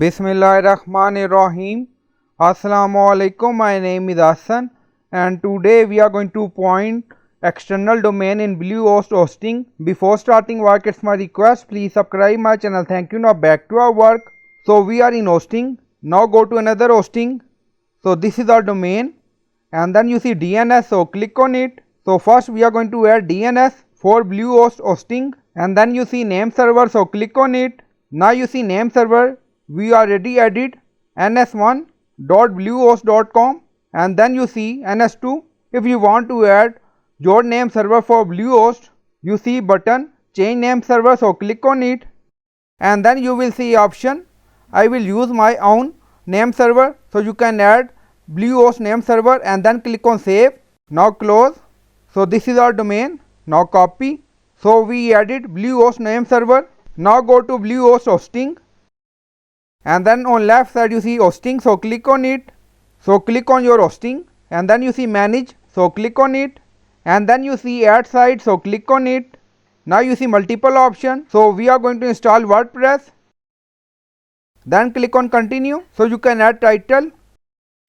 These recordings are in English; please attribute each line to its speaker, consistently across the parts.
Speaker 1: Bismillahirrahmanirrahim. Assalamu alaikum. My name is Hassan and today we are going to point external domain in Bluehost hosting. Before starting work, it's my request, please subscribe my channel. Thank you. Now back to our work. So we are in hosting. Now go to another hosting. So this is our domain and then you see DNS, so click on it. So first we are going to add DNS for Bluehost hosting and then you see nameserver, so click on it. Now you see nameserver. We already added ns1.bluehost.com and then you see ns2. If you want to add your name server for Bluehost, you see button change name server, so click on it and then you will see option I will use my own name server, so you can add Bluehost name server and then click on save. Now close. So this is our domain. Now copy. So we added Bluehost name server. Now go to Bluehost hosting and then on left side you see hosting, so click on it. So click on your hosting and then you see manage, so click on it and then you see add site, so click on it. Now you see multiple options, so we are going to install WordPress. Then click on continue, so you can add title.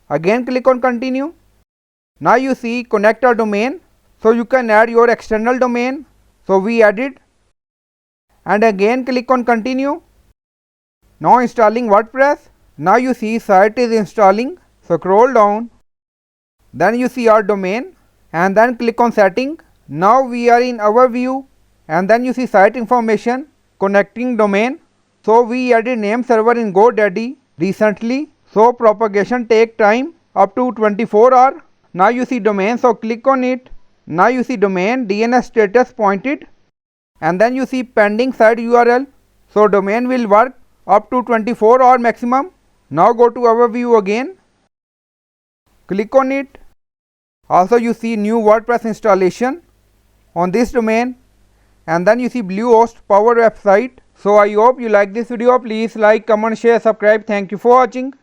Speaker 1: Again click on continue. Now you see connect our domain, so you can add your external domain, so we added and again click on continue. Now installing WordPress. Now you see site is installing, so scroll down, then you see our domain and then click on setting. Now we are in our view and then you see site information, connecting domain. So we added name server in GoDaddy recently, so propagation take time up to 24 hours. Now you see domain, so click on it. Now you see domain DNS status pointed and then you see pending site URL, so domain will work up to 24 hours maximum. Now go to our view again, click on it. Also you see new WordPress installation on this domain and then you see Bluehost Power website. So I hope you like this video. Please like, comment, share, subscribe. Thank you for watching.